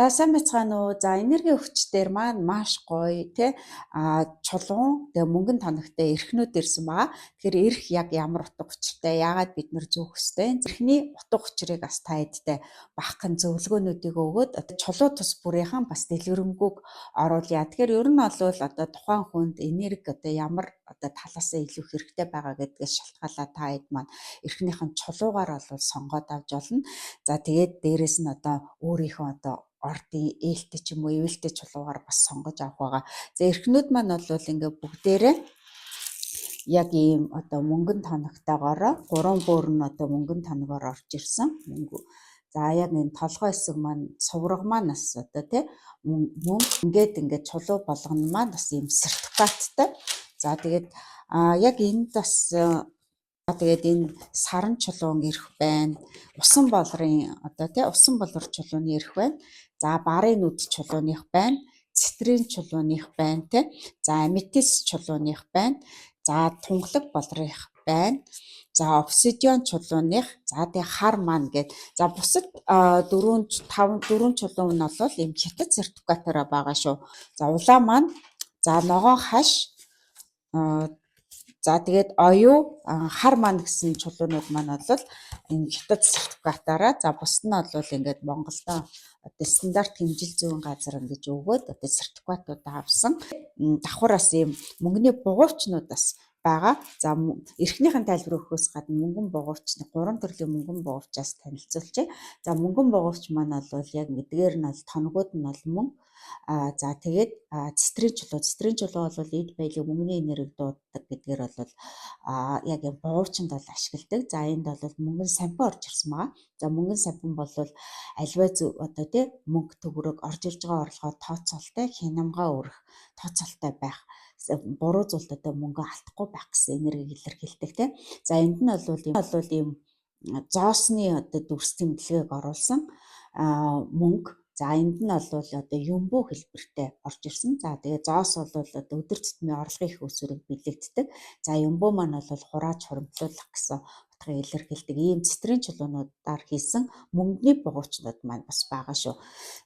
За сайн байцгаана уу. За энерги өвчтөр маань маш гоё тий чулуун тэгээ мөнгөн тоногтой эрхнүүд ирсэн байгаа. Тэгэхээр эрх яг ямар утга учиртай, яагаад бид нар зүүх ёстой. Эрхний утга учирыг бас та эдтэй баххан зөвлөгөөнүүдийг өгөөд чулуу тус бүрийнхэн бас дэлгэрэнгүй оруулъя. Тэгэхээр ер нь бол тухайн хүнд энерги ямар талаасаа илүү хэрэгтэй байгаа гэдгээс шалтгаалаад та эд маань эрхнийхэн чулуугаар сонгоод авч болно. За тэгээд дээрэс нь өөрийнхөө ордын ээлтэй ч юм уу эвэлтэй чулуугаар бас сонгож авах байгаа. За эрхнүүд маань бол ингээ бүгдээрээ яг ийм мөнгөн тоногтойгоор 3 бүр нь мөнгөн тоногоор орж ирсэн. За яг энэ толгой хэсэг маань сувраг маань бас тий мөнгө ингээд чулуу болгоно маань бас ийм сертификаттай. За тэгээд яг энд бас тэгээд энэ саран чулуун ирэх байна. Усан болрын усан болор чулууны ирэх байна. За барын нүд чулууных байна. Цитрин чулууных байна тий. За аметист чулууных байна. За тунгалаг болрых байна. За обсидиан чулууных, за тэгээ хар маань гээд. За бусад 4 чулуун нь бол ийм хятад сертификатаараа байгаа шүү. За улаан маань, за ногоон хаш, за тэгээд оюу хар маань гэсэн чулуунууд маань бол энэ хятад сертификатаараа за бусд нь бол ингээд Монголдо стандарт хэмжил зүйн газар ингэж өгөөд сертификатууд авсан. Давхараас ийм мөнгөний бугуйчнууд бас байгаа. За эрхнийхэн тайлбар өгөхөөс гадна мөнгөн бугуйчны 3 төрлийн мөнгөн бугуйчаас танилцуулъя. За мөнгөн бугуйч маань бол яг эдгээр нь тоногуд нь бол мөн. За тэгээд цитрин чулуу бол эд баялаг мөнгөний энерги дууддаг гэдгээр бол яг юм бугуйчинд бол ашигладаг. За энд бол мөнгөн сампин орж ирсэн байгаа. За мөнгөн сампин бол альва тий мөнгө төгрөг орж ирж байгаа орлогоо тооцоолтой хянамгаа өрөх тооцоолтой байх. Буруу зүйлд мөнгө алдахгүй байх гэсэн энергийг илэрхийлдэг тий. За энд нь бол ийм зоосны дүрс тэмдэглэгийг оруулсан мөнгө. За энд нь бол юмбуу хэлбэртэй орж ирсэн. За тэгээ зоос бол өдөр тутмын орлогын их өсвөрийг бэлэгддэг. За юмбуу маань бол хурааж хуримтлуулах гэсэн утгыг илэрхийлдэг. Ийм цитрин чулуунуудаар хийсэн мөнгөний бугуйчнууд маань бас байгаа шүү.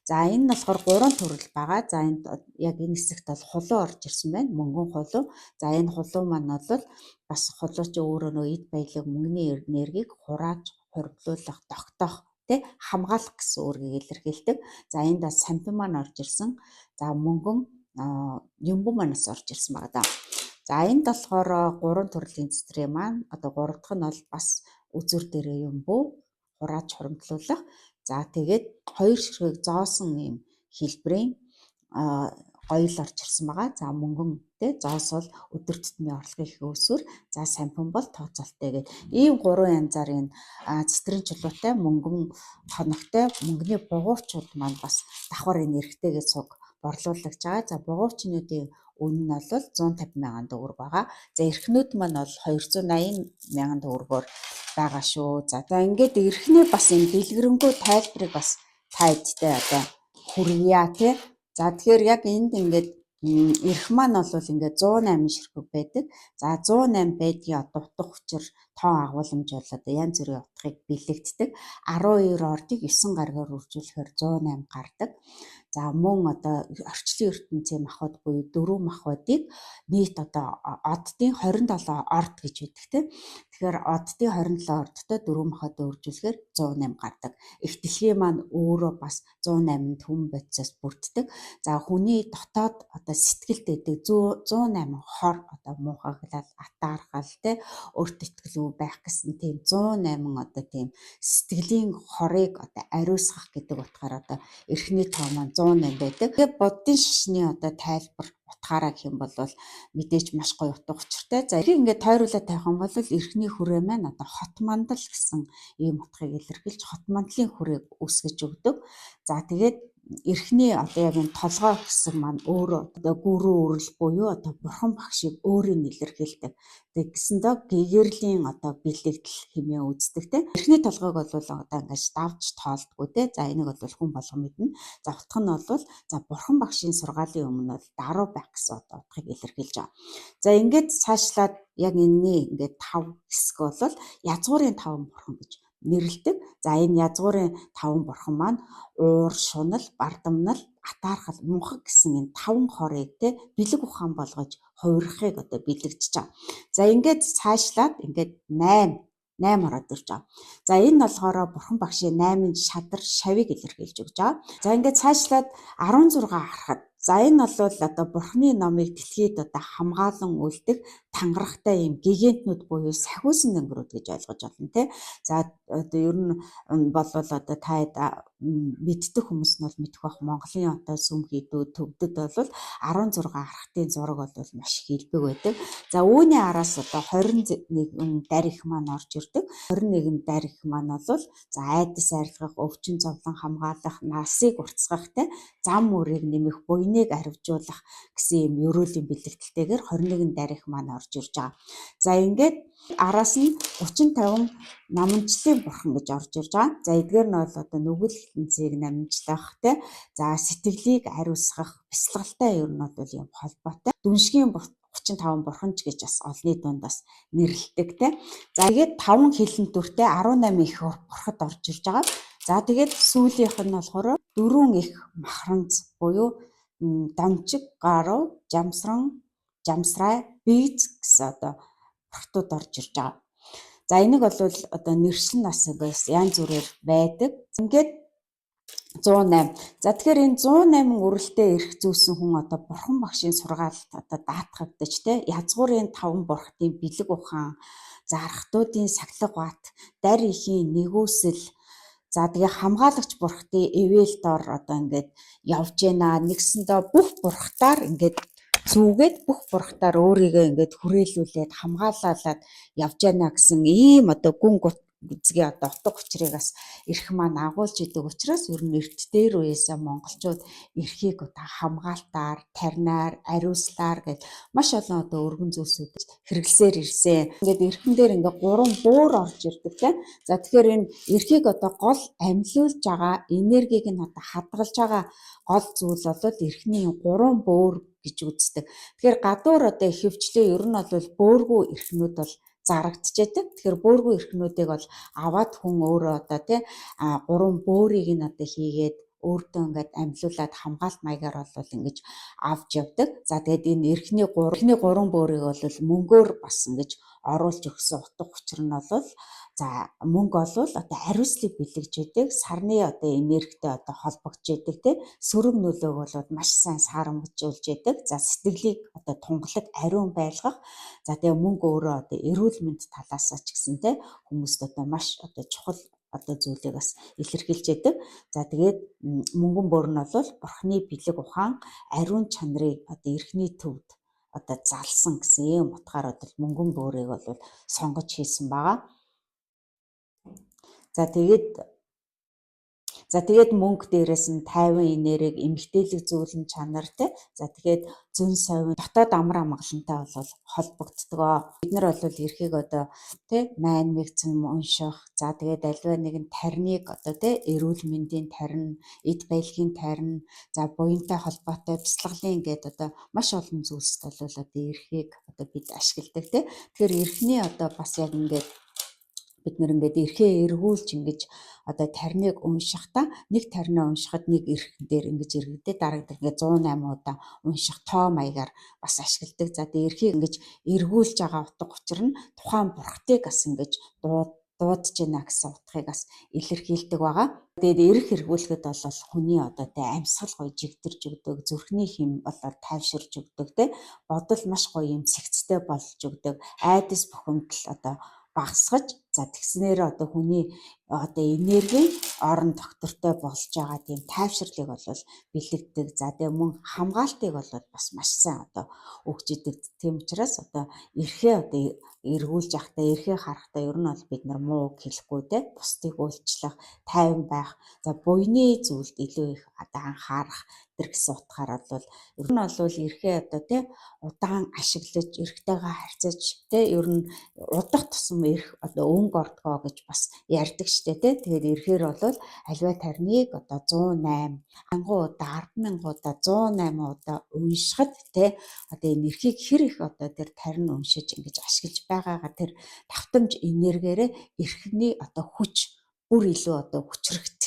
За энэ нь болохоор 3 төрөл байгаа. За энд яг энэ хэсэгт бол хулуу орж ирсэн байна. Мөнгөн хулуу. За энэ хулуу маань бол бас хулууч өөрөө эд баялаг мөнгөний энергийг хурааж хуримтлуулах, тогтоох тий хамгаалах гэсэн үүргийг илэрхийлдэг. За энд бас сампин маань орж ирсэн. За мөнгөн юмбу манаас орж ирсэн байгаа даа. За энд болохоор 3 төрлийн цитрин маань 3 дахь нь бол бас үзүр дээрээ юмбу хурааж хуримтлуулах. За тэгээд 2 ширхэг зоосон юм хэлбэрийн гоёл орж ирсэн байгаа. За мөнгөн тий зоос бол өдөр тутмын орлогын их өсвөр. За сампин бол тооцоолтой гэдэг. Ийм 3 янзаар энэ цитрин чулуутай мөнгөн тоногтой мөнгөний бугуйчуд маань бас давхар энэ эрхтэйгээ цуг борлуулагч байгаа. За бугуйчнуудын үнэ нь бол 150 мянган төгрөг байгаа. За эрхнүүд маань бол 280 мянган төгрөгөөр байгаа шүү. За ингээд эрхний бас энэ дэлгэрэнгүй тайлбарыг бас та эдтэй хүргье тий. За тэгэхээр яг энд ингээд эрх маань бол ингээд 108 ширхэг байдаг. За 108 байдгийн утга учир тоон агуулмж бол янз бүрийн утгыг бэлэгддэг. 12 ордыг 9 гаргаар үржүүлэхээр 108 гардаг. За мөн орчлын ертөнцийн махбод буюу 4 махбодыг нийт оддын 27 орд гэж байдаг тийм. Тэгэхээр оддын 27 ордтой 4 махбодыг үржүүлэхээр 108 гардаг. Их дэлхийн маань өөрөө бас 108 түн бодисоос бүрддэг. За хүний дотоод сэтгэлд өгдөг 108 хор муухаглал атаархал тийм өөрт итгэлгүй байх гэсэн тийм 108 тийм сэтгэлийн хорыг ариусгах гэдэг утгаараа эрхний тоо маань 108 байдаг. Тэгээ боддын шашны тайлбар утгаараа гэх юм бол мэдээж маш гоё утга учиртай. За эрхийг ингээд тойруулаад тавих юм бол эрхний хүрээ маань хот мандал гэсэн ийм утгыг илэрхийлж хот мандлын хүрээг үүсгэж өгдөг. За тэгээд эрхний яг энэ толгой хэсэг маань өөрөө гүрүү үрэл буюу бурхан багшийг өөрийн илэрхийлдэг. Тэгсэндээ гэгэрлийн бэлэгдэл хэмээн үздэг тийм. Эрхний толгойг бол ингэж давж тоолдгүй тийм. За энийг бол хүн болгон мэднэ. За утга нь бол за бурхан багшийн сургаалын өмнө бол даруй байх гэсэн утгыг илэрхийлж байгаа. За ингээд цаашлаад яг энэний ингээд 5 хэсэг бол язгуурын 5 бурхан гэж нэрлэдэг. За энэ язгуурын 5 бурхан маань уур, шунал, бардамнал, атаархал, мунхаг гэсэн энэ 5 хорыг те бэлэг ухаан болгож хувирахыг одоо бэлэгдэж байгаа. За ингээд цаашлаад ингээд 8 ороод ирж байгаа. За энэ болохоор бурхан багшийн 8 шадар шавийг илэрхийлж өгч байгаа. За ингээд цаашлаад 16 харахад за энэ бол одоо бурханы номыг дэлхийд одоо хамгаалan үлдэх тангарахтай юм гигантнүүд буюу сахиусан ангирууд гэж ойлгож байна те. За одоо ер нь бол одоо та мэддэг хүмүүс нь бол мэдэх бах Монголын одоо сүм хийдүүд төвдөд бол 16 архтын зураг бол маш их хэлбэг байдаг. За үүний араас одоо 21 дарих маань орж ирдэг. 21 дарих маань бол за айдас арилгах, өвчин зовлон хамгаалах, насыг уртасгах те зам мөрийг нэмэх, буйныг аривжуулах гэсэн юм ерөөлийн бэлэгдэлтэйгээр 21 дарих маань орж ирж байгаа. За ингээд араас нь 30-50 наманчлалын бурхан гэж орж ирж байгаа. За эдгээр нь бол одоо нүгэл хинцийг намжлах те. За сэтгэлийг ариусгах, бясалгалтай ер нь бол юм холбоотой. Дүншгийн 35 бурханч гэж бас олны дунд бас нэрлэдэг те. За тэгээд 5 хилэн дүртэй 18 их бурхад орж ирж байгаа. За тэгээд сүүлийнх нь болохоор 4 их махранц буюу дамжиг, гаруу, жамсран, жамсрай, бийц гэсэн одоо бурхтууд орж ирж байгаа. За энийг бол одоо нэршил нас ингээс янз бүрээр байдаг. Ингээд 108. За тэгэхээр энэ 108 үрэлтэд ирэх зүйсэн хүн одоо бурхан багшийн сургаалт одоо даатгагдаж те язгуурын 5 бурхтын бэлэг ухаан, зархтуудын сахилга бат, дар ихийн нэгүсэл, за тэгээ хамгаалагч бурхтын эвэл дор одоо ингээд явж байна. Нэгсэндээ бүх бурхтаар ингээд зүгээд бүх бурхтаар өөрийгөө ингээд хүрээлүүлээд хамгаалалаад явж байна гэсэн ийм одоо гүн үзгийн одоо утга учирыг бас эрх маань агуулж идэг учраас ер нь эрт дээр үеэсээ монголчууд эрхийг одоо хамгаалтаар, таринаар, ариуслаар гэж маш олон одоо өргөн зүйлсүүд хэрэглэсээр ирсэн. Ингээд эрхэн дээр ингээд 3 буур орж ирдэг тийм. За тэгэхээр энэ эрхийг одоо гол амьлуулж байгаа, энергийг нь одоо хадгалж байгаа гол зүйл бол эрхний 3 буур гэж үздэг. Тэгэхээр гадуур одоо их хөвчлөө ер нь бол бөөргүү эрхнүүд бол зарагдчихэдэг. Тэгэхээр бөөргүү эрхнүүдийг бол аваад хүн өөрөө одоо тий 3 бөөрийг нь одоо хийгээд өөртөө ингээд амьлуулад хамгаалт маягаар бол ингэж авч явдаг. За тэгээд энэ эрхний 3 бөөрийг бол мөнгөөр бас ингэж оруулж өгсөн утга учир нь бол за мөнгө олвол одоо хариуцлыг бэлэгж идэг, сарны одоо энергитэй одоо холбогдож идэг тий сөрөг нөлөөг бол маш сайн саарамжуулж идэг. За сэтгэлийг одоо тунгалаг ариун байлгах. За тэгээ мөнгө өөрөө одоо эрүүл мэнд талаас ч гэсэн тий хүмүүст одоо маш одоо чухал одоо зүйлийг бас илэрхийлж идэг. За тэгээд мөнгөн бөөр нь бол бурхны бэлэг ухаан, ариун чанарыг одоо эрхний төвд одоо залсан гэсэн юм утгаар одоо мөнгөн бөөрийг бол сонгож хийсэн байгаа. За тэгээд мөнгө дээрээс нь 50 энергийг эмгтээлэг зүүлэн чанар те. За тэгээд зөн совин дотоод амар амгалантай бол холбогддог. Бид нар бол эрхийг одоо те майн мэгцэн унших. За тэгээд альва нэгэн тариныг одоо те эрүүл мэндийн тарин, эд баялагын тарин, за буянтай холбоотой бясалгалын ингээд одоо маш олон зүйлсд бол одоо эрхийг одоо бид ашигладаг те. Тэгэхээр эрхний одоо бас яг ингээд бид нэр ингээд эрхээ эргүүлж ингэж одоо тариныг уншихтаа нэг таринаа уншихад нэг эрхэн дээр ингэж эргэдэг дараагдаг ингээд 108 удаа унших тоо маягаар бас ашигладаг. За тэгээ эрхийг ингэж эргүүлж байгаа утга учир нь тухайн бурхтыг бас ингэж дуудаж байна гэсэн утгыг бас илэрхийлдэг байгаа. Тэгээд эрх эргүүлэхэд бол хүний одоо тэ амьсгал гоё жигдэрж өгдөг, зүрхний хэм бол тайвширж өгдөг, тэ бодол маш гоё юм цэгцтэй болж өгдөг, айдас бухимдал одоо багасгаж за тэгснээр одоо хүний одоо энерги орон доктортой болж байгаа тийм тайвширлыг бол бэлэгдэг. За тэгээ мөн хамгаалтыг бол бас маш сайн одоо өгч идэг. Тийм учраас одоо эрхээ одоо эргүүлж явахдаа эрхээ харахтаа ер нь бол бид нар муу хэлэхгүй те бусдыг үйлчлэх, тайван байх, за буйны зүйлд илүү их одоо анхаарах тэр гэсэн утгаар бол ер нь бол эрхээ одоо те удаан ашиглаж эрхтэйгээ харьцаж те ер нь удах тусам эрх одоо мөнгө ордгоо гэж бас ярьдаг штэ тий. Тэгээд ирэхээр бол аливаа тарныг одоо 108 ангуу удаа 100000 удаа 108 удаа уншихад тий одоо энэ эрхийг хэр их одоо тэр тарин уншиж ингэж ашиглаж байгаагаа тэр давтамж энергиэрээ эрхний одоо хүч бүр илүү одоо хүчрэгдэж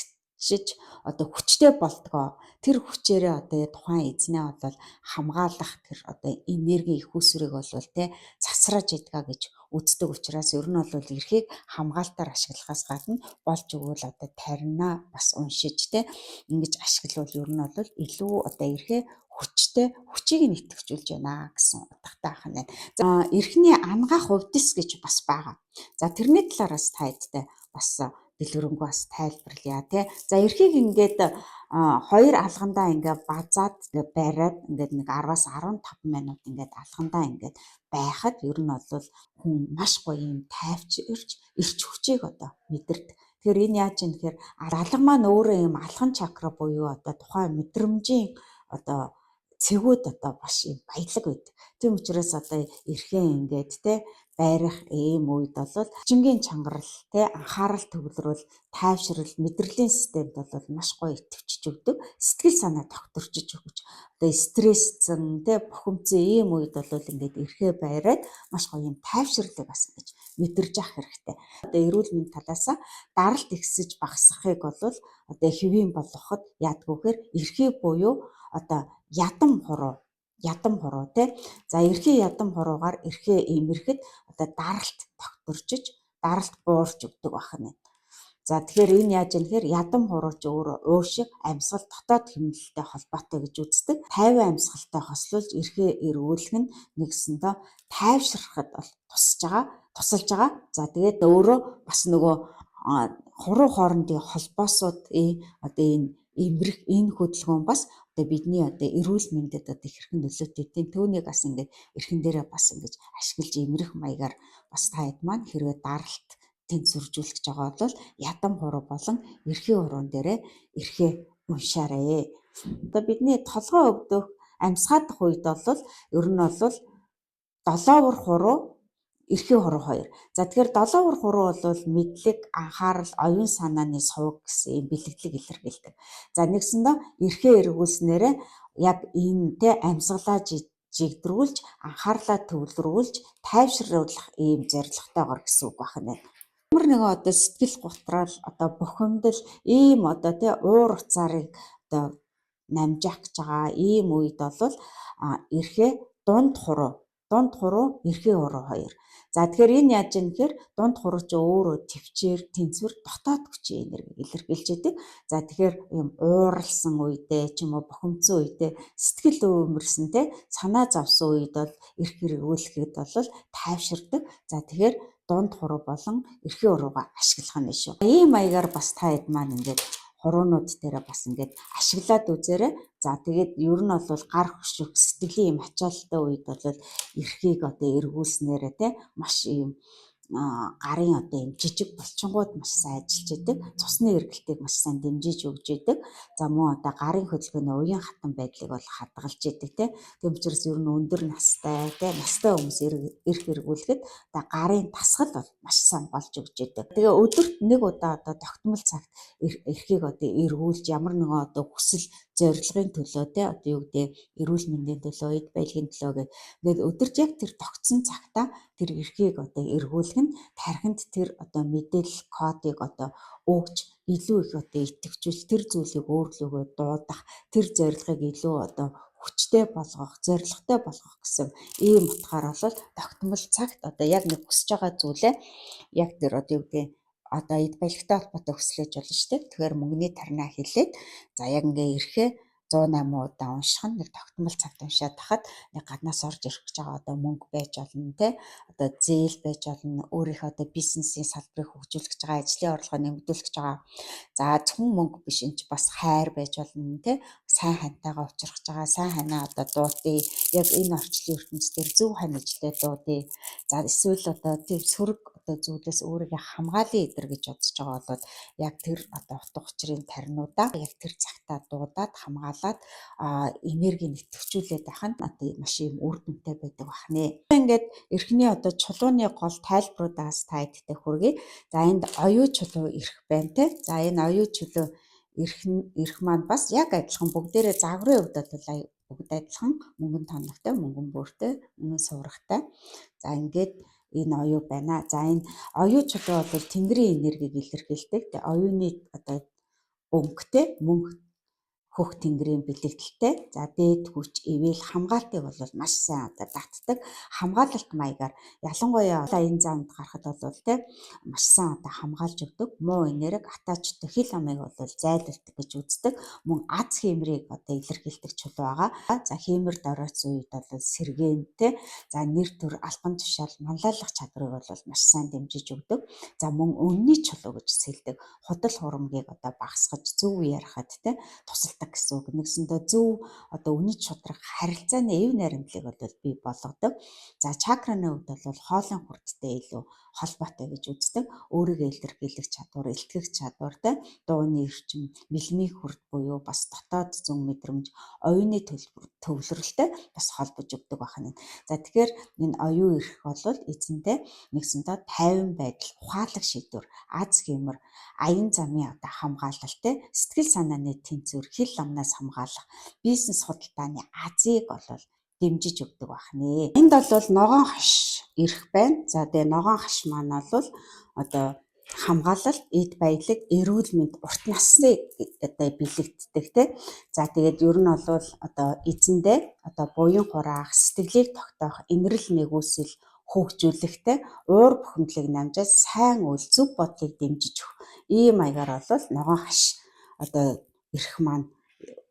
одоо хүчтэй болдгоо. Тэр хүчээрээ одоо тухайн эзнээ бол хамгаалах тэр одоо энергийн их усрыг бол тий засрааж идгаа гэж үздэг учраас ер нь бол эрхийг хамгаалтаар ашиглахаас гадна болж өгвөл одоо таринаа бас уншиж тий ингэж ашиглавал ер нь бол илүү одоо эрхээ хүчийг нь идэвхжүүлж байна гэсэн утгатай байна. За эрхний ангаах хувьдас гэж бас байгаа. За тэрний талаараас тайлбартай бас дэлгэрэнгүй бас тайлбарлая тий. За эрхийг ингээд хоёр алгандаа ингээд базаад ингээд бариад ингээд нэг 10-аас 15 минут ингээд алгандаа ингээд байхад ер нь бол хүн маш гоё юм тайвширч эрч хүчийг одоо мэдэрдэг. Тэгэхээр энэ яаж юм гэхээр алга маань өөрөө юм алхан чакра буюу одоо тухайн мэдрэмжийн одоо цэгүүд одоо маш юм баялаг байдаг. Тийм учраас одоо эрхээ ингээд те байрах ийм үед бол хүчингийн чангарал те анхаарал төвлөрөл тайвшрал мэдрэлийн системд бол маш гоё идэвчж өгдөг. Сэтгэл санаа тогтворчиж өгч одоо стрессцэн те бухимдсан ийм үед бол ингээд эрхээ байраад маш гоё юм тайвшрлыг бас ингэж мэдэрж авах хэрэгтэй. Одоо эрүүл мэндийн талаас даралт ихсэж багасгахыг бол одоо хэвийн болгоход яадгүйхээр эрхээ буюу одоо ядам хуруу тий. За эрхээ ядам хуруугаар эрхээ имэрхэд одоо даралт тогтворчиж даралт буурч өгдөг байна. За тэгэхээр энэ яаж юм гэхээр ядам хурууч өөрөө уушиг амьсгал дотоод хэмнэлтэд холбоотой гэж үздэг. 50 амьсгалтай хослуулж эрхээ эргүүлэх нь нэгсэндээ тайвшрахад бол тусалж байгаа. За тэгээд өөрөө бас нөгөө хуруу хоорондын холбоосууд одоо энэ имрэх энэ хөдөлгөөн бас одоо бидний одоо эрүүл мэндэд одоо хэрхэн нөлөөтэй тийм түүнийг бас ингээд эрхэн дээрээ бас ингэж ашиглаж имрэх маягаар бас таад маань хэрвээ даралт тэнцвэржүүлэх гэж байгаа бол ядам хуруу болон эрхийн хуруун дээрээ эрхээ уншаарай. Одоо бидний толгой өвдөх амьсгаадах үед бол ер нь бол долоовор хуруу эрхийн хуруу 2. За тэгэхээр долоовор хуруу бол мэдлэг, анхаарал, оюун санааны сувг гэсэн юм бэлгэлэг илэрхийлдэг. За нэгсэндээ эрхээ эргүүлснээрээ яг энэ тэ амьсгалаа жигдрүүлж, анхаарлаа төвлөрүүлж, тайвшруулах ийм зорилготойгоор гэсэн үг байна. Ямар нэгэн одоо сэтгэл гутрал, одоо бухимдал, ийм одоо тэ уур уцаарыг одоо намжаах гэж байгаа ийм үед бол эрхээ дунд хуруу эрхээ хуруу 2. За тэгэхээр энэ яаж юм гэхээр дунд хуруу ч өөрөө төвчээр тэнцвэр дотоод хүчийн энергийг илэрхийлж идэг. За тэгэхээр юм ууралсан үедээ ч юм уу бухимдсан үедээ сэтгэл өвөрмөрсөн те санаа зовсон үед бол эрх эргүүлэхэд бол тайвширдаг. За тэгэхээр дунд хуруу болон эрхээ хуруугаа ашиглах нь шүү. Ийм маягаар бас таад маань ингээд хуруунууд дээр бас ингээд ашиглаад үзээрэй. За тэгээд ер нь бол гар хөшрөх сэтгэлийн юм ачаалттай үед бол эрхийг одоо эргүүлснээрээ те маш юм гарын одоо юм жижиг булчингууд маш сайн ажиллаж идэг. Цусны эргэлтийг маш сайн дэмжиж өгж идэг. За мөн одоо гарын хөдөлгөөний уян хатан байдлыг бол хадгалж идэг те. Тэм учраас ер нь өндөр настай те настай хүмүүс эрх эргүүлэхэд одоо гарын тасгал бол маш сайн болж өгж идэг. Тэгээ өдөрт нэг удаа одоо тогтмол цагт эрхийг одоо эргүүлж ямар нэгэн одоо хүсэл зорилгын төлөө те одоо юу гэдэг эрүүл мэндийн төлөө эд баялагын төлөө гэдэг өдөрт яг тэр тогтсон цагтаа тэр эрхийг одоо эргүүлэх нь тархинд тэр одоо мэдээлэл кодыг одоо өгч илүү их одоо идэвхжүүл тэр зүйлийг өөрлөгөө дуудах тэр зорилгыг илүү одоо хүчтэй болгох, зорилготой болгох гэсэн ийм утгаараа бол тогтмол цагт одоо яг нэг хүсэж байгаа зүйлээ яг тэр одоо юу гэдэг одоо эд баялагтай холбоотой хүслээж болно шүү дээ. Тэгэхээр мөнгөний тарнаа хэлээд за яг ингээ эрхээ 108 удаа унших нь нэг тогтмол цагт уншаад тахад нэг гаднаас орж ирэх гэж байгаа одоо мөнгө байж болно те одоо зээл байж болно өөрийнхөө одоо бизнесийн салбарыг хөгжүүлэх гэж байгаа ажлын орлогоо нэмэгдүүлэх гэж байгаа за зөвхөн мөнгө биш энэ ч бас хайр байж болно те сайн хантайгаа уулзах гэж байгаа сайн ханаа одоо дуудъя яг энэ орчлын ертөнцийн зөв хань ижлээ дуудъя за эсвэл одоо тийм сөрөг одоо зүйлээс өөрийгөө хамгаалъя эдэр гэж бодож байгаа бол яг тэр одоо утга учирын таринуудаа яг тэр цагтаа дуудаад хамгаалаад энерги нэтгэжүүлээд байх нь одоо маш юм үр дүнтэй байдаг бахнэ. Ингээд эрхний одоо чулууны гол тайлбаруудаас та эдтэй хүргэе. За энд оюу чулуу эрх байна те. За энэ оюу чулуу эрх маань бас яг адилхан бүгдээрээ загварын хувьд бол бүгд адилхан мөнгөн тоногтой, мөнгөн бүртэй, мөнгөн суврагтай. За ингээд энэ оюу байна. За энэ оюу чулуу бол тэнгэрийн энергийг илэрхийлдэг. Тэгээ оюуны одоо өнгөтэй мөнх хөх тэнгэрийн бэлэгдэлтэй. За дээд хүч ивэл хамгаалтыг бол маш сайн одоо татдаг. Хамгаалалт маягаар ялангуяа энэ замд гарахад бол те маш сайн одоо хамгаалж өгдөг. Муу энерги атаачтай хил амыг бол зайлуулдаг гэж үздэг. Мөн аз хиймрийг одоо илэрхийлдэг чулуу байгаа. За хиймэр доройц үед бол сэргэнтэй. За нэр төр албан тушаал манлайлах чадварыг бол маш сайн дэмжиж өгдөг. За мөн үнний чулуу гэж сэлдэг. Худал хурамгийг одоо багасгаж зөв ярахад те тусалдаг гэсэн үг. Нэгсэндээ зөв одоо үнэт шударга харилцааны эв найрамдлыг бол бий болгодог. За чакраны хувьд бол хоолын хурдтай илүү холбоотой гэж үздэг. Өөрийгөө илэрхийлэх чадвар, илтгэх чадвартай, дууны эрчим, мэлмийн хурд буюу бас дотоод зүүн мэдрэмж, оюуны төвлөрөлтэй бас холбож өгдөг байна. За тэгэхээр энэ оюу эрх бол эзэндээ нэгсэндээ тайван байдал, ухаалаг шийдвэр, аз хиймэр, аян замын одоо хамгаалалтай, сэтгэл санааны тэнцвэр, хил амнаас хамгаалах, бизнес худалдааны азыг бол дэмжиж өгдөг байна. Энд бол ногоон хаш эрх байна. За тэгээ ногоон хаш маань бол одоо хамгаалалт, эд баялаг, эрүүл мэнд, урт насныг одоо бэлэгддэг те. За тэгээд ер нь бол одоо эзэндээ одоо буян хураах, сэтгэлийг тогтоох, инэрл нэгүсэл хөгжүүлэхтэй, уур бухимдлыг намжаад сайн үйл, зөв бодлыг дэмжиж өгөх. Ийм маягаар бол ногоон хаш одоо эрх маань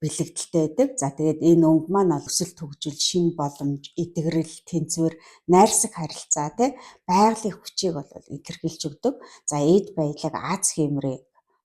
бэлэгдэлтэй байдаг. За тэгээд энэ өнгө маань өсөлт хөгжил, шин боломж, итгэрэл, тэнцвэр, найрсаг харилцаа те байгалийн хүчийг бол илэрхийлж өгдөг. За эд баялаг, аз хиймрээ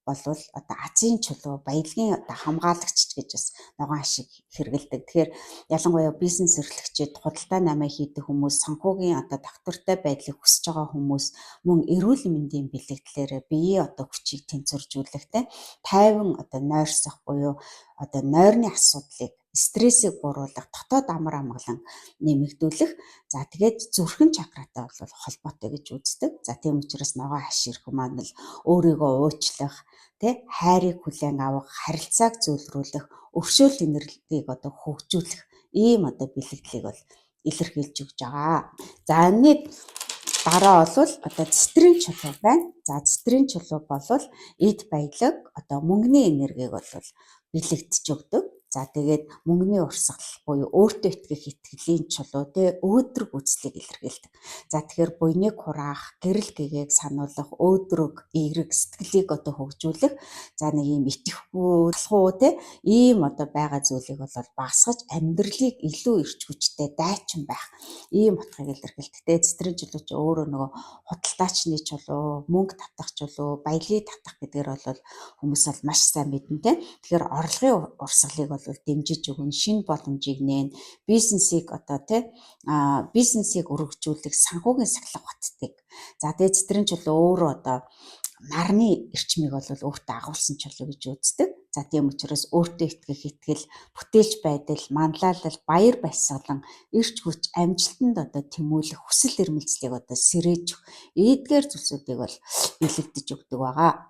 болвол одоо азийн чулуу, баялагын одоо хамгаалагч гэж бас ногоон хашиг хэрэгэлдэг. Тэгэхээр ялангуяа бизнес эрхлэгчид, худалдаа намаа хийдэг хүмүүс, санхүүгийн одоо доктортой байдлыг хүсэж байгаа хүмүүс, мөн эрүүл мэндийн бэлэгдлээрээ биеийн одоо хүчийг тэнцвэржүүлэхтэй, тайван одоо нойрсох буюу одоо нойрны асуудлыг, стрессийг бууруулах, дотоод амар амгалан нэмэгдүүлэх. За тэгээд зүрхэн чакратай бол холбоотой гэж үздэг. За тийм учраас ногоон хаш эрх маань л өөрийгөө уучлах, хайрыг хүлээн авах, харилцааг зөвлөрүүлэх, өршөөл инэрлийг одоо хөгжүүлэх ийм одоо бэлэгдлийг бол илэрхийлж өгч байгаа. За нэг дараа бол одоо цэтрийн чулуу байна. За цэтрийн чулуу бол эд баялаг одоо мөнгөний энергийг бол бэлэгдэж өгдөг. За тэгээд мөнгөний урсгал буюу өөртөө итгэх итгэлийн чулуу өөдрөг үзлийг илэрхийлдэг. За тэгэхээр буйныг хураах, гэрэл гэгээг сануулах, өөдрөг, эерэг сэтгэлийг одоо хөгжүүлэх. За нэг юм итгэхгүй, ийм одоо байгаа зүйлийг бол багасгаж амьдралыг илүү эрч хүчтэй дайчин байх. Ийм утгыг илэрхийлдэг. Тэгээд цэтрийн чулуу чи өөрөө нөгөө худалдаачны чулуу, мөнгө татах чулуу, баялагийг татах гэдгээр бол хүмүүс бол маш сайн мэднэ те. Тэгэхээр орлогын урсгалыг бол дэмжиж өгнө, шинэ боломжийг нээн, бизнесийг одоо бизнесийг өргөжүүлэх, санхүүгийн сахлах батдаг. За тэгээд цэтрийн чулуу өөрөө одоо нарны эрчмийг бол өөртөө агуулсан чулуу гэж үздэг. За тийм учраас өөртөө итгэх итгэл, бүтээлч байдал, манлайлал, баяр баясгалан, эрч хүч, амжилтанд одоо тэмүүлэх, хүсэл эрмэлзлийг одоо сэрээж өгөх. Эдгээр зүйлсүүдийг бол бэлэгдэж өгдөг байгаа.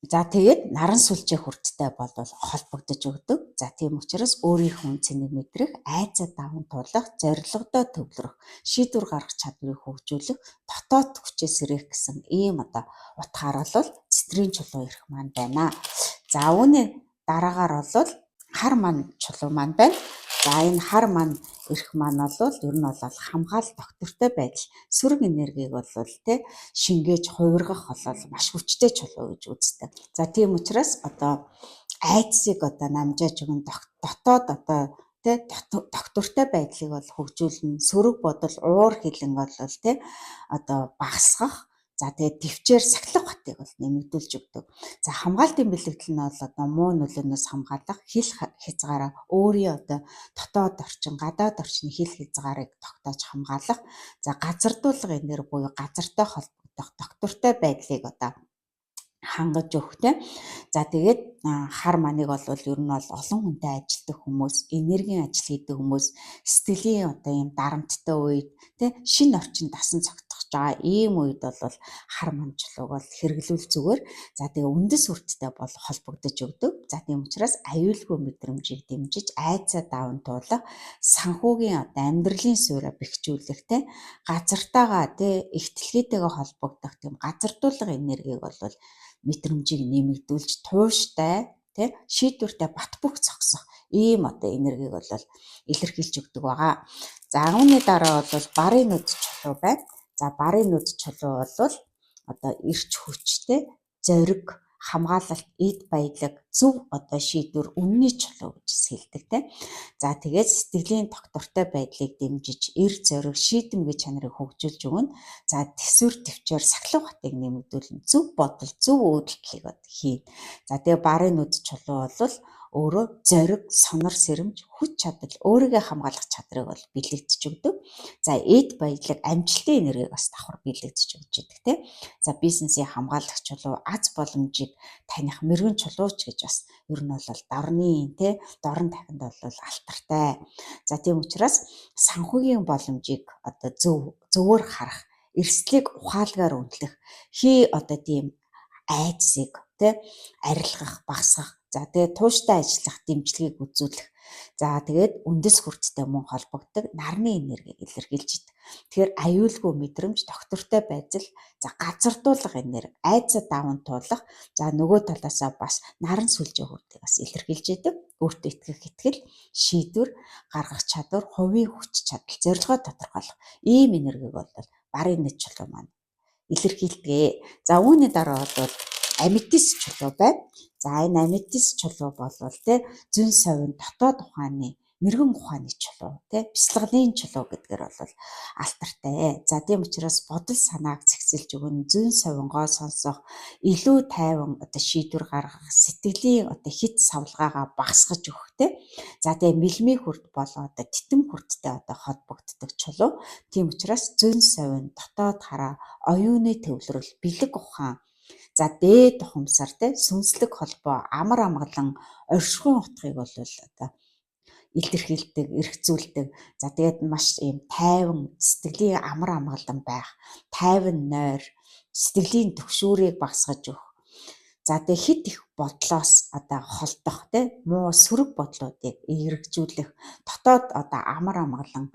За тэгээд наран сүлжээ хүрттэй бол холбогдож өгдөг. За тийм учраас өөрийнхөө үнцнийг мэдрэх, айцаа даван туулах, зорилгодоо төвлөрөх, шийдвэр гаргах чадварыг хөгжүүлэх, дотоод хүчээ сэргээх гэсэн ийм одоо утгаар бол цэтрийн чулуу эрх маань байна. За үүний дараагаар бол хар маань чулуу маань байна. За энэ хар маань эрх маань бол ер нь бол хамгаалалт доктортой байдал, сөрөг энергийг бол шингээж хувиргах бол маш хүчтэй чулуу гэж үздэг. За тийм учраас одоо айдсыг одоо намжааж өгөн дотоод одоо доктортой байдлыг бол хөгжүүлнэ, сөрөг бодол, уур хилэн бол одоо багасгах. За тэгээд төвчээр сахилга хотыг бол нэмэгдүүлж өгдөг. За хамгаалтын бэлтгэл нь бол одоо муу нөлөөнөөс хамгаалах, хил хязгаараа өөрийн одоо дотоод орчин, гадаад орчны хил хязгаарыг тогтоож хамгаалах, за газардуулга энерги буюу газартай холбогдох доктортой байдлыг одоо хангаж өгөхтэй. За тэгээд хар маныг бол ер нь бол олон хүнтэй ажилтдаг хүмүүс, энергийн ажил хийдэг хүмүүс, сэтгэлийн одоо юм дарамттай үед тий шинэ орчинд дасан цогцож байгаа ийм үед бол хар ман чулууг бол хэрэглүүл зүгээр. За тэгээд үндэс хүрттэй бол холбогдож өгдөг. За тийм учраас аюулгүй мэдрэмжийг дэмжиж айцаа даван туулах, санхүүгийн одоо амьдралын суурьа бэхжүүлэх тий газартаагаа тий ихтэлгээтэйгээ холбогдох тийм газардуулга энергийг бол мэдрэмжийг нэмэгдүүлж тууштай тий шийдвэртэй бат бөх зогсох ийм одоо энергийг бол илэрхийлж өгдөг байгаа. За үүний дараа бол барын нүд чулуу байна. За барын нүд чулуу бол одоо эрч хүчтэй зориг хамгаалалт эд баялаг зөв одоо шийдвэр үнний чулуу гэж хэлдэг тий. За тэгээд сэтгэлийн доктортой байдлыг дэмжиж эр зориг шийдэмгий чанарыг хөгжүүлж өгнө. За төсвөр төвчээр сахилга хотыг нэмэгдүүлнэ. Зөв бодол, зөв үйлдэлийг хийн. За тэгээ барын нүд чулуу бол өөрөө зориг, сонор сэрэмж, хүч чадал, өөрийгөө хамгаалах чадрыг бол бэлэгдэж өгдөг. За эд баялаг амжилтын энергийг бас давхар бэлэгдэж өгч идэг тий. За бизнесийн хамгаалагч чулуу аз боломжийг таних мэрэгэн чулууч гэж бас ер нь бол дорны тий дорн тахинд бол алтартай. За тийм учраас санхүүгийн боломжийг одоо зөвөр харах, эрсдлийг ухаалгаар үнэлэх, хий одоо тийм айдсыг тий арилгах, багасгах, за тэгээд тууштай ажиллах дэмжлэгийг үзүүлэх. За тэгээд үндэс хүрттэй мөн холбогддог нарны энергийг илэрхийлж идэг. Тэгэхээр аюулгүй мэдрэмж, доктортой байцал, за газардуулга энерги, айцаа даван туулах, за нөгөө талаасаа бас наран сүлжээ хүртийг бас илэрхийлж идэг. Өөртөө итгэх итгэл, шийдвэр гаргах чадвар, хувийн хүч чадал, зорилгоо тодорхойлох ийм энергийг бол барын нүд чулуу маань илэрхийлдэг. За үүний дараа бол аметист чулуу байна. За энэ аметист чулуу бол тий зүүн совин дотоод ухааны мэрэгэн ухааны чулуу тий бяцлаглалын чулуу гэдгээр бол алтартай. За тийм учраас бодол санааг зэгцэлж өгнө, зүүн совингоо сонсох, илүү тайван одоо шийдвэр гаргах, сэтгэлийн одоо хит савлгаагаа багасгаж өгөх тий. За тэгээ мэлмий хүрт бол одоо титэм хүрттэй одоо холбогддог чулуу. Тийм учраас зүүн совин дотоод хараа, оюуны төвлөрөл, бэлэг ухаан, за дээд ухамсар тий сүнслэг холбоо, амар амгалан оршихуйн утгыг бол одоо илэрхийлдэг, эргцүүлдэг. За тэгээд маш ийм тайван сэтгэлийн амар амгалан байх, тайван нойр, сэтгэлийн төгшүүрийг багасгаж өгөх. За тэгээд хит их бодлоос одоо холдох тий муу сөрөг бодлуудыг эргжүүлэх, дотоод одоо амар амгалан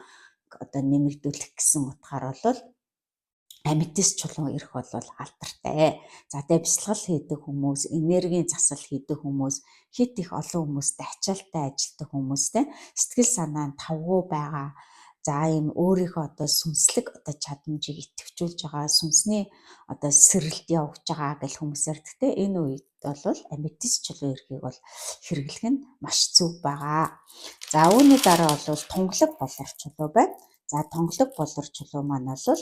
одоо нэмэгдүүлэх гэсэн утгаар бол аметист чулуу ирэх бол алдартай. За тэгээ бяцлал хийдэг хүмүүс, энергийн засал хийдэг хүмүүс, хит их олон хүмүүстэй ачаалттай ажилтдаг хүмүүстэй сэтгэл санаа нь тавгүй байгаа. За ийм өөрийнхөө одоо сүнслэг одоо чадамжийг идэвхжүүлж байгаа, сүнсний одоо сэрэлт явж байгаа гэл хүмүүс ярьдагтэй. Энэ үед бол аметист чулуу ирэхийг бол хэрэглэх нь маш зөв байгаа. За үүний дараа бол тунгалаг болор чулуу байна. За тонголог болор чулуу маань бол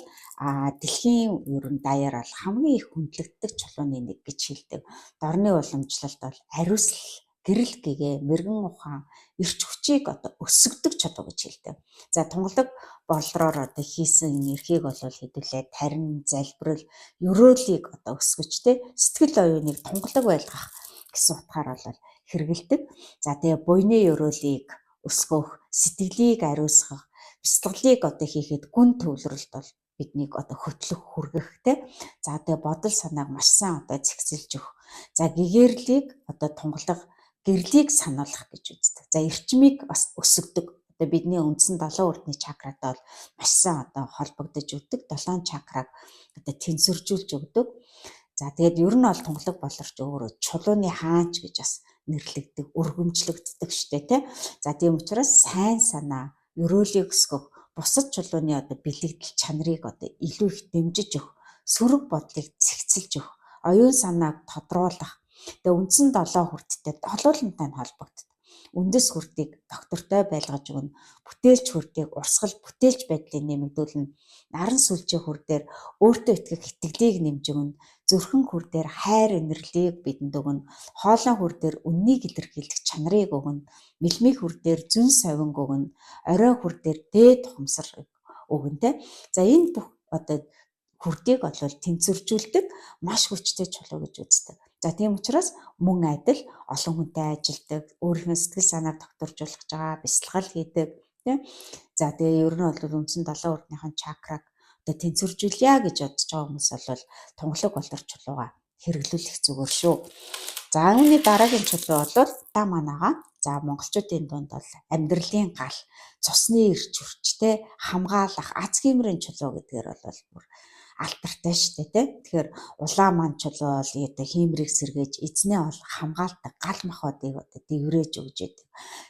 дэлхийн ерөн даяар бол хамгийн их хүндлэгддэг чулууны нэг гэж хэлдэг. Дорны уламжлалт бол ариуслал, гэрэл гэгээ, мэрэгэн ухаан, эрч хүчийг одоо өсгөдөг чулуу гэж хэлдэг. За тунгалаг болроор одоо хийсэн эрхийг бол хэдүүлээ тарин, залбирал, ёроолыг одоо өсгөж тэ сэтгэл оюуныг тунгалаг байлгах гэсэн утгаар бол хэрэгэлдэг. За тэгээ буйны ёроолыг өсгөх, сэтгэлийг ариусгах, бяцлаглалыг одоо хийхэд гүн төвлөрөлт бол биднийг одоо хөтлөх, хүргэх тэ. За тэгээ бодол санааг маш сайн одоо зэгцэлж өгөх. За гэгэрлийг одоо тунгалаг гэрлийг сануулгах гэж үздэг. За эрчмийг бас өсгөдөг. Одоо бидний үндсэн 7 урдны чакратай бол маш сайн одоо холбогдож өгдөг. 7 чакраг одоо тэнцвэржүүлж өгдөг. За тэгээд ер нь бол тунгалаг болорч өөрөө чулууны хаанч гэж бас нэрлэгдэг, өргөмжлөгддөг штэ тэ. За тийм учраас сайн санаа, ёроолыг өсгөх, бусад чулууны одоо бэлэгдэл чанарыг одоо илүү их дэмжиж өгөх, сөрөг бодлыг зэгцэлж өгөх, оюун санааг тодруулах. Тэгээ үндсэн 7 хүрттэй долуулантай нь холбогддог. үндэс хүртийг доктортой байлгаж өгнө. Бүтээлч хүртийг урсгал бүтээлч байдлыг нэмэгдүүлнэ. Наран сүлжээ хүр дээр өөртөө итгэх итгэлийг нэмж өгнө. Зүрхэн хүр дээр хайр инэрлийг бидэнд өгнө. Хоолой хүр дээр үннийг илэрхийлэх чанарыг өгнө. Мэлмиг хүр дээр зүн совинг өгнө. Орой хүр дээр дээд ухамсар өгнө те. За энэ бүх хүрдийг тэнцвэржүүлдэг маш хүчтэй чулуу гэж үздэг. За тийм учраас мөн адил олон хүнтэй ажилдаг, өөрийнхөө сэтгэл санааг докторжуулах байгаа, бясалгал хийдэг тийм. За тэгээ ер нь бол үндсэн 7 урдныхын чакраг тэнцвэржүүлье гэж бодож байгаа хүмүүс бол тунгалаг болор чулууга хэрэглүүлэх зүгээр шүү. За үүний дараагийн чулуу бол та манаага за монголчуудын дунд бол амьдралын гал, цусны эрч хүчтэй хамгаалах аз гэмрийн чулуу гэдгээр бол бүр алдартай шүү дээ. Тэгэхээр улаан маань чулуу бол хиймрийг сэргээж эзнээ бол хамгаалдаг гал махбодыг дэврээж өгч яадаг.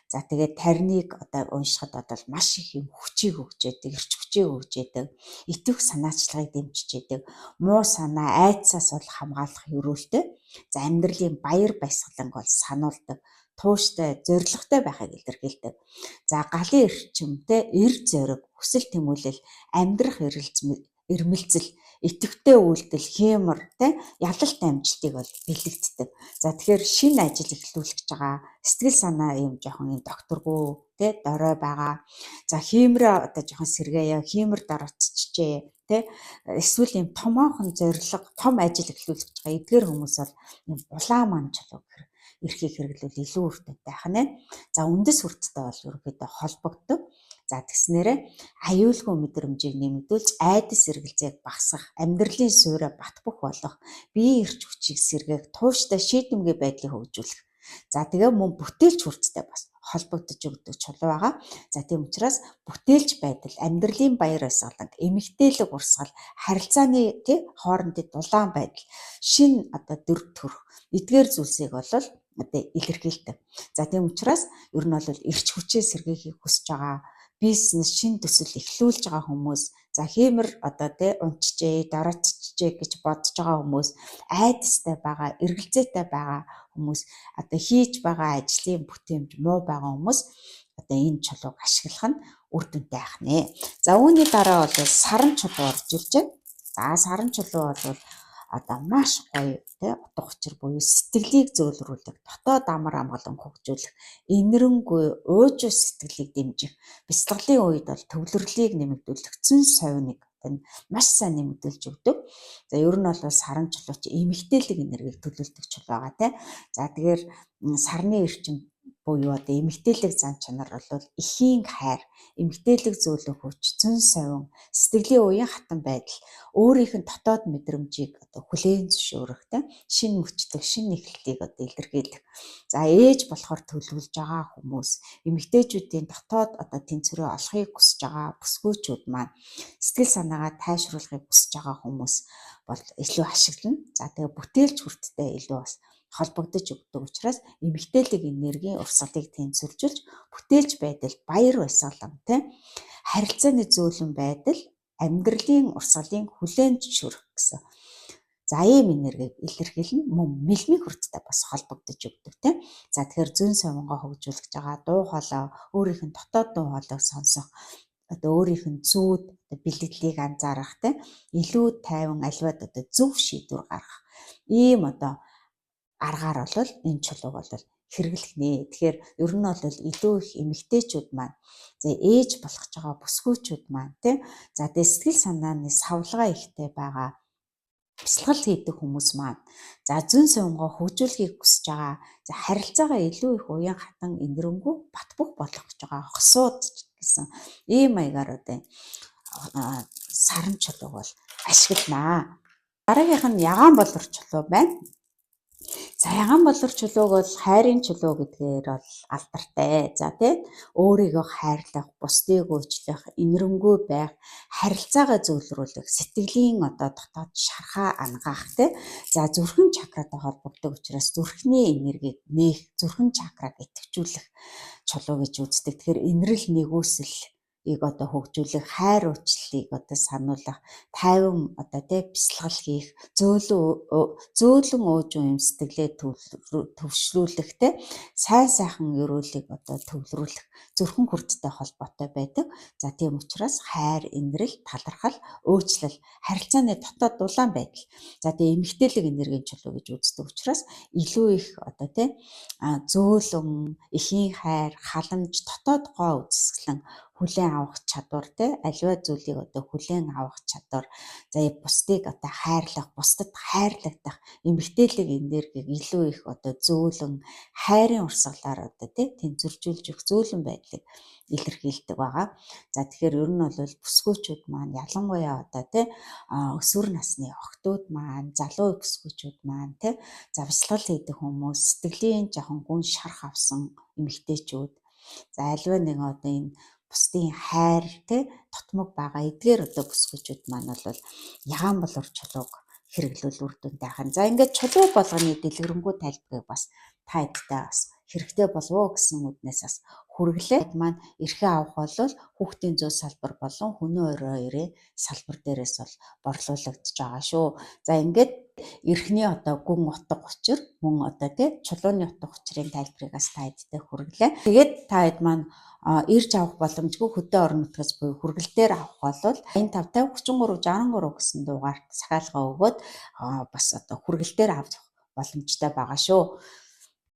За тэгээд тариныг уншихад маш их юм хүчийг өгч яадаг, эрч хүчийг өгч яадаг, итвэх санаачлагыг дэмжиж яадаг, муу санаа айдсаас бол хамгаалах өрөөлтэй. За амьдралын баяр баясгаланг бол сануулдаг, тууштай, зоригтой байхыг илэрхийлдэг. За галын эрчимтэй эр зориг, хүсэл тэмүүлэл, амьдрах эрмэлзэл, идэвхтэй үйлдэл, хиймэр, ялалт амжилтыг бол бэлэгддэг. За тэгэхээр шинэ ажил эхлүүлэх гэж байгаа, сэтгэл санаа юм жоохон докторгүй, дорой байгаа. За хиймрээ жоохон сэргээе, хиймэр дороцчихжээ, эсвэл юм томоохон зориг, том ажил эхлүүлэх гэж байгаа эдгээр хүмүүс бол юм улаан маань чулуу эрхийг хэрэглүүл илүү үр дүнтэй байх нь. За үндэс хүрттэй бол ерөнхийдөө холбогддог. За тэгснээрээ аюулгүй мэдрэмжийг нэмэгдүүлж айдас сэргэлзээг багасгах, амьдралын суурьа бат бөх болгох, биеийн эрч хүчийг сэргээх, тууштай шийдэмгий байдлыг хөгжүүлэх. За тэгээ мөн бүтээлч хүрттэй бас холбогдож өгдөг чулуу байгаа. За тийм учраас бүтээлч байдал, амьдралын баяр баясгаланг, эмэгтэйлэг урсгал, харилцааны хоорондын дулаан байдал, шин дүр төрх эдгээр зүйлсийг бол илэрхийлдэг. За тийм учраас ер нь бол эрч хүчээ сэргээхийг хүсэж байгаа, бизнес шин төсөл эхлүүлж байгаа хүмүүс, за хиймэр унтчихжээ, дороцчихжээ гэж бодож байгаа хүмүүс, айдастай байгаа, эргэлзээтэй байгаа хүмүүс, хийж байгаа ажлын бүтээмж муу байгаа хүмүүс энэ чулууг ашиглах нь үр дүнтэй байх нэ. За үүний дараа бол саран чулуу орж ирж байна. За саран чулуу бол маш гоё утга учир буюу сэтгэлийг зөөлрүүлэх, дотоод амар амгалан хөгжүүлэх, инэрэнгүй уужуу сэтгэлийг дэмжих, бясалгалын үед бол төвлөрлийг нэмэгдүүлэх, зэн совиныг маш сайн нэмэгдүүлж өгдөг. За ер нь бол саран чулууч эмэгтэйлэг энергийг төлөвлөдөг чулуу байгаа. За тэгэхээр сарны эрчим буюу эмэгтэйлэг зан чанар бол эхийн хайр, эмэгтэйлэг зөөлөн хүч, зэн совин, сэтгэлийн уян хатан байдал, өөрийнх нь дотоод мэдрэмжийг хүлээн зөвшөөрөх, шин мөчлөг, шин эхлэлийг илэрхийлэх. За ээж болохоор төлөвлөж байгаа хүмүүс, эмэгтэйчүүдийн дотоод тэнцвэрээ олохыг хүсэж байгаа бүсгүйчүүд маань, сэтгэл санаагаа тайшруулахыг хүсэж байгаа хүмүүс бол илүү ашиглана. За тэгээ бүтээлч хүрттэй илүү бас холбогдож өгдөг учраас эмэгтэйлэг энергийн урсгалыг тэнцвэржүүлж, бүтээлч байдал, баяр баясгалан, харилцааны зөөлөн байдал, амьдралын урсгалын хүлээн зөвшөөрөх гэсэн. За ийм энергийг илэрхийлнэ, мөн мэлмиг хүрттэй бас холбогдож өгдөг. За тэгэхээр зүүн совингоо хөгжүүлж байгаа, дуу хоолой, өөрийнх нь дотоод дуу хоолойг сонсох, өөрийнх нь зүүд бэлтгэлийг анзаарах, илүү тайван аливаад зөв шийдвэр гаргах. Ийм аргаар бол энэ чулууг бол хэрэглэх нэ. Тэгэхээр ер нь бол илүү их эмэгтэйчүүд маань, за ээж болох гэж байгаа бүсгүйчүүд маань, за тэгээ сэтгэл санааны савлгаа ихтэй байгаа бясалгал хийдэг хүмүүс маань, за зүүн совингоо хөгжүүлэхийг хүсэж байгаа, за харилцаагаа илүү их уян хатан инэрэнгүй бат бөх болгох гэж байгаа хосууд гэсэн ийм маягаар саран чулууг бол ашигланаа. Дараагийнх нь ягаан болор чулуу байна. За ягаан болор чулууг бол хайрын чулуу гэдгээр бол алдартай. За өөрийгөө хайрлах, бусдыг уучлах, инэрэнгүй байх, харилцаагаа зөөлрүүлэх, сэтгэлийн дотоод шархаа ангаах, за зүрхэн чакратай холбогддог учраас зүрхний энергийг нээх, зүрхэн чакраг идэвхжүүлэх чулуу гэж үздэг. Тэгэхээр инэрэл нэгүсэл, одоо хөгжүүлэх, хайр уучлалыг одоо сануулах, тайван одоо бясалгал хийх, зөөлөн уужим юм сэтгэлээ төвшрүүлэх, сайн сайхан ерөөлийг одоо төвлөрүүлэх зүрхэн хүрдтэй холбоотой байдаг. За тийм учраас хайр, инрэл, талархал, өөчлөл, харилцааны дотоод дулаан байдал. За тэгээ эмэгтэйлэг энергийн чулуу гэж үздэг учраас илүү их одоо зөөлөн, эхийн хайр, халамж, дотоод гоо үзэсгэлэн хүлээн авах чадвар, аливаа зүйлийг одоо хүлээн авах чадвар, за бусдыг одоо хайрлах, бусдад хайрлагдах эмэгтэйлэг энергийг илүү их одоо зөөлөн, хайрын урсгалаар одоо тэнцвэржүүлж өгөх зөөлөн байдлыг илэрхийлдэг байгаа. За тэгэхээр ер нь бол бүсгүйчүүд маань ялангуяа одоо өсвөр насны охтууд маань, залуу бүсгүйчүүд маань за бясалгал хийдэг хүмүүс, сэтгэлийн жоохон гүн шарах авсан эмэгтэйчүүд, за аливаа нэг одоо энэ бусдын хайр тутмаг байгаа эдгээр одоо бүсгүйчүүд маань бол ягаан болор чулууг хэрэглүүл үр дүнтэй ахын. За ингээд чулуу болгоны дэлгэрэнгүй тайлбарыг бас та эдтэй бас хэрэгтэй болов уу гэсэн үднээс бас хүргэлээ. Маань эрхээ авах бол хүүхдийн зүй салбар болон хүний өрөө салбар дээрээс бол борлуулагдж байгаа шүү. За ингээд эрхний одоо гүн утга учир, мөн одоо чулууны утга учирын тайлбарыг бас та эдтэй хүргэлээ. Тэгээд та эд маань ирж авах боломжгүй хөдөө орон нутгаас буюу хүргэлтээр авах бол 85 50 33 63 гэсэн дугаарт захиалга өгөөд бас одоо хүргэлтээр авах боломжтой байгаа шүү.